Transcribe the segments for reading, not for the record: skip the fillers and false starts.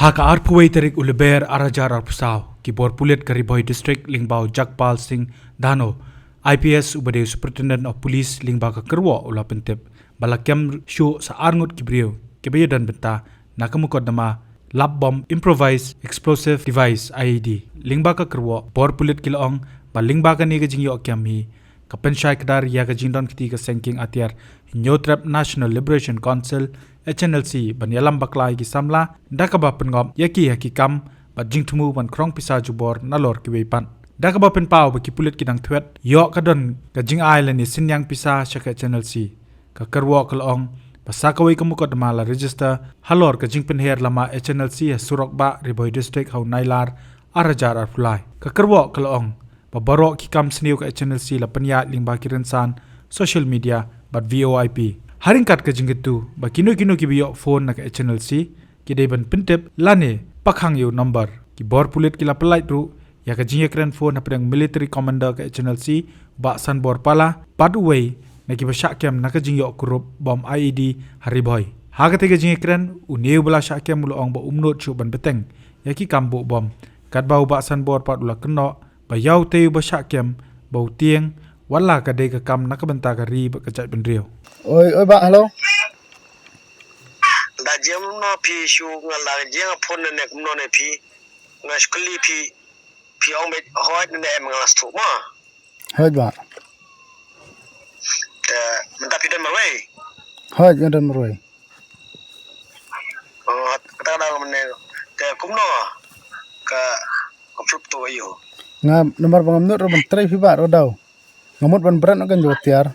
Haka arpuway tarik uleber arajar arpusaw kibor Pulit Kyrwoh district lingbao Jakpal Singh Dhano IPS ubade Superintendent of Police lingbao ka Kyrwoh ula pentip balakem show sa arngut kibriyo kibaya dan benta nakamukod nama lab bomb improvised explosive device IED lingbao ka Kyrwoh bor Pulit kilong balingba ka ni ka Jingïakren hi kapensyai kadar ya ka jingdon kiti ka sengking Atiar Nyotrap National Liberation Council HNLC banyalam baklai ki samla dakaba pengop yaki hakikam bat jingtmu ban krong pisa jubor nalor ki weipan dakaba pen pau baki Pulit kidang thwet yok kadon ka jing island ni sinyang pisa shaka HNLC ka Kyrwoh kalong pasakawai kamukot mala register halor ka jingpen her lama HNLC surok ba Kyrwoh district hau nailar arajar arfulai ka Kyrwoh kalong babarok kikam seniu ka HNLC la penya lingba kirensan social media bat VOIP Ryngkat ka jinggitu ba kino ki biyo phone na ka HNLC ki deban pintip lane pakhang yo number ki bor Pulit ki la pelait ru ya ka Jingïakren phone na pedang military commander ka HNLC ba san bor pala paduway na ki ba syakem na ka Jingïakren kurup bom IED hariboy ha ka te ka Jingïakren uneu bala syakem mulong ba umnot chu ban beteng ya ki kambu bom kat bau ba san bor padula keno ba yau te ba syakem bau tieng wala ka de ka kam na ka benta ka ri ba ka chat benrio Oi ba hello. Da jem no pi shu ngala jeng phone ne kum no ne pi ngashkli pi ong be hoit ne em ngalas tu ma. Hoi ba. Te menta pi den marway. Hoi dan marway. Oh kata da ne te kum no ka flup tu ayo. Nga nomor bangamnut ro mentrai fi ba ro daw. Ngamut ban berat kan jo tiar.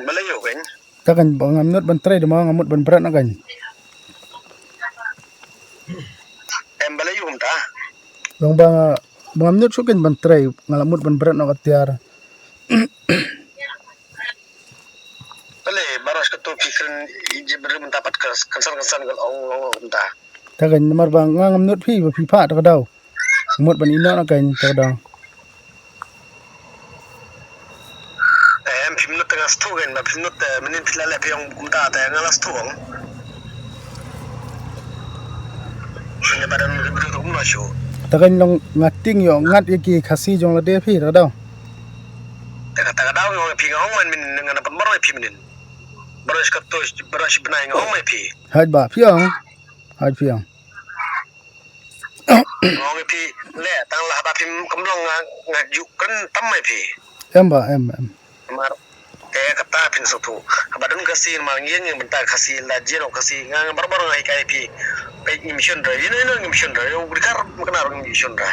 Malayo kan. Takan bangamnut ban trai de ma ngamut ban berat kan. Em balayo ta. Bang bangamnut su kan ban trai ngalamut ban berat nak tiar. Bale baras ka to fikren jibril mendapat kesan gal ong ta. Takan nomor bang ngamnut fi ba fi pa ta daw. Ngamut ban ina kan ta daw. Pimnot tengah stugen, ba pimnot menin pilale pe yang kumta ta ngala stuong. Hanya badan gede tu kumna shu. Takan long ngating yo ngat yaki khasi jong la de fi ta daw. Kata daw yo pi ngong man min ngana pembar pi minin. Baras kato baras benai ngong mai pi. Hoi ba piang. Hoi piang. Ngong pi le tang lah ba pim kemlong ngajuk kan tam mai pi. Em ba em. Mar kata pin satu badan kasih manggil yang bentar kasih lajir atau kasih ngang baru ngai kai pi pe mission dra ini mission dra yo berkar makna orang mission dra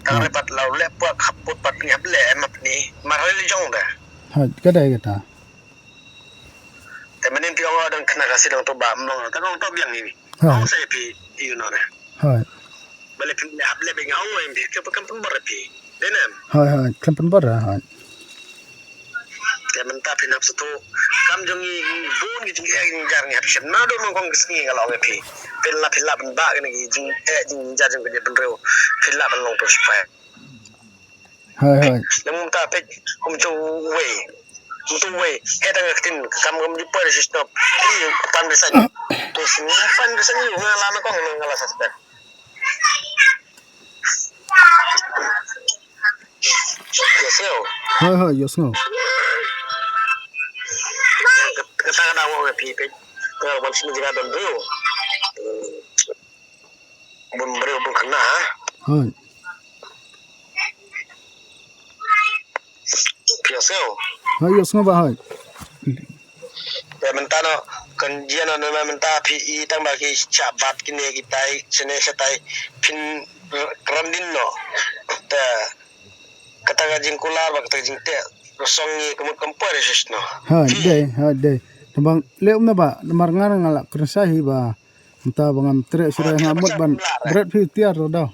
tang lepat lau lepak kaput pat ngap le map ni marhal li jong dah Hoi ka dai kata. Temenin pi orang dan kena kasih dong to ba mlong ta dong to biang ni Ha. ang saya pi you know dah Hoi. bale pi ngap le be ngau mai pi ke pun bar pi denem Hoi kempen bar hoi. ya mentah pinap satu kam jongi bun gitu yang jarang ya pisah nado nongkong kesini kalau nggak pi pila benda kan jing jarang kerja benreu pila belong terus pak Hoi. namun tapi untuk way kita ngertiin kamu jumpa di sistem ini pandesan terus pandesan itu ngalami kong ngalas saja yes yo Hoi yo sngo. Kita kan awal pipi, kalau masih menjaga dan beliau, beliau pun kena. Hoi. Biasa. Hoi yo sngo ba hoi. Ya mentano kenjian anu menta PI tang bagi cabat kini kita sene setai pin kerandin no. Ta kata gajing kular bak kata gajing te rosongi kemut kempur resno. Hoi deh. Bang leum na ba namar ngarang ngala kersahi ba. Entah bangam trek sudah ngamut ban berat fi tiar ro daw.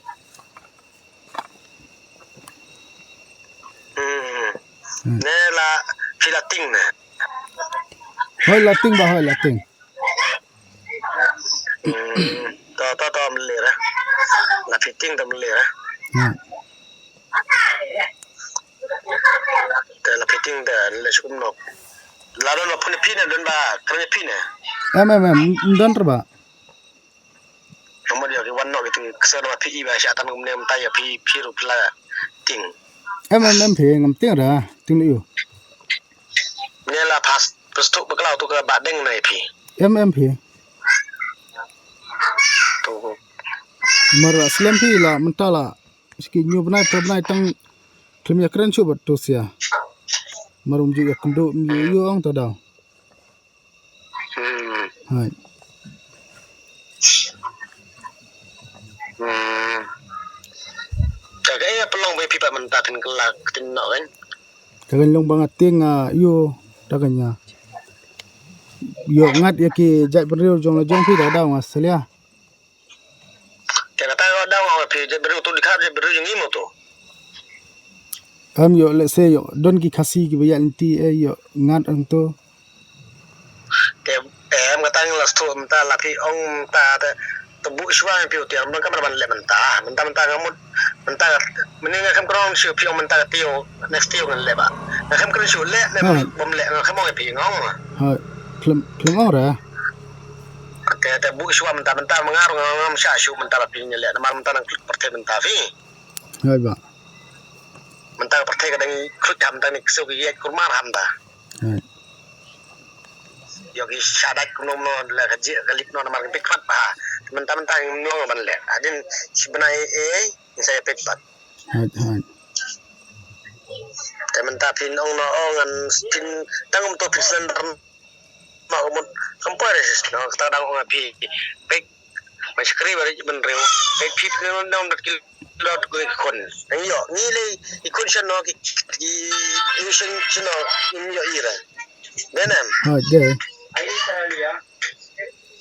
Nela filating na. Hoi lating ba hoi lating. To melera. La fiting to melera. La fiting da le sukum no. Lalu lo pun pina dan ba kerja pina. Em don terba. nomor dia ke wan no ke ting kesan ma pi ba sha tan ngum ne mta ya pi ru pla ting em phe ngam ting ra ting liu ne la pas tu baklau tu ke ba deng nai pi em phe tu mar aslam phi la mentala ski nyu bnai pernai tang Jingïakren chu bat to sia marum ju yakndo yo ang ta daw hai Kaya pelong be pipa mentakin kelak tin no kan. kagan long bang ating yo taganya yo ngat yaki jai beriu jong la jong phi da daw Australia Kaya tayo daw ang pi je beru tu dikhat je beru yung imo tu. am yo let's say yo don ki khasi ki bayan ti yo ngat ang to Kaya em katang las tu menta la pi ong ta tebu shwa pi tu yang mereka berban le menta ngamut menta meninga kam krong shu pi ong menta tio next tio ngan le ba. Na kam krong shu le bom le kam ong pi ngong ma. hai klem ong ra Kaya tebu shwa menta mengaruh ngam sha shu menta la pi nyele na menta nang partai menta fi. hai ba Menta partai kadang krut ham ta ni ksu ki kurmar ham ta. hai Yogi syadat kuno no la gaji galip no namar pikpat pa mentah-mentah no ban le adin sebenarnya saya pikpat hai mentah pin ong no ngan pin tangum to pisen ma umut compares no tadang ong api pek masih kri bari ben reu pek pit no down dat kilot ko kon yo ni le ikon sya no ki isin sino yo ira benem hai de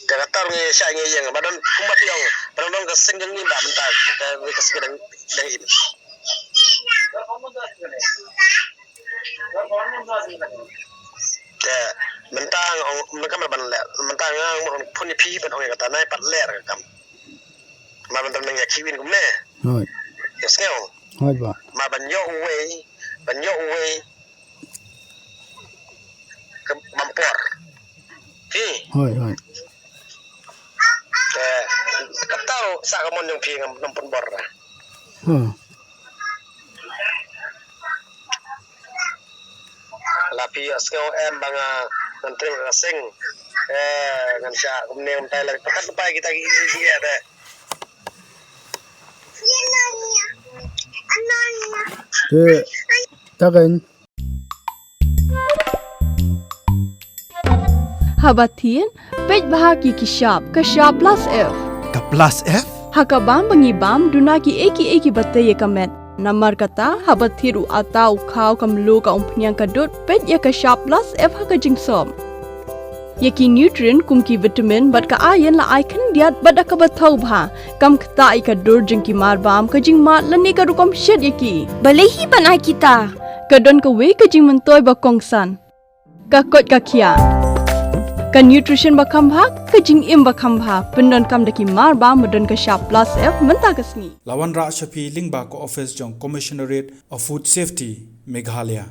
Jangan taruh ni saya yang badan kumbat yang badan ke senggeng ni tak mentah ke segedang ini. Mentah mereka berban lek mentah yang pun pi ban orang kata naik pat lek kam. Ma mentah nang yakin kum ne. hai Yes ngau. hai ba Ma ban yo way ke mampor. hai Katau sa kamon yung pi ng punbor na. Lapi askaw banga menteri kasing ngan sya kumne tay lang pakat pa kita iya ada. de tagan Habatin, pej bahagi ki Shah plus F. Ka plus F? Hakabam bangibam dunaki eki batay kamet. Namar kata habatiru atau kau kamlu ka umpnyang kadut pej ya ka Shah plus F haka jingsom. Yaki nutrient kumki vitamin bat ka ayan la icon diat bat ka batau bha kam kta ka dur jingki marbam ka jingma lani ka rukom shed yaki. Balehi banai kita. Kadon ka we ka jing mentoy ba kongsan. Ka kot ka kia. Ka nutrition bakam bha ka jing im bakam bha pendon kam daki marba medon ka Shah plus F menta kasni Lawan Ra Shafi Lingba ko office jong Commissionerate of Food Safety Meghalaya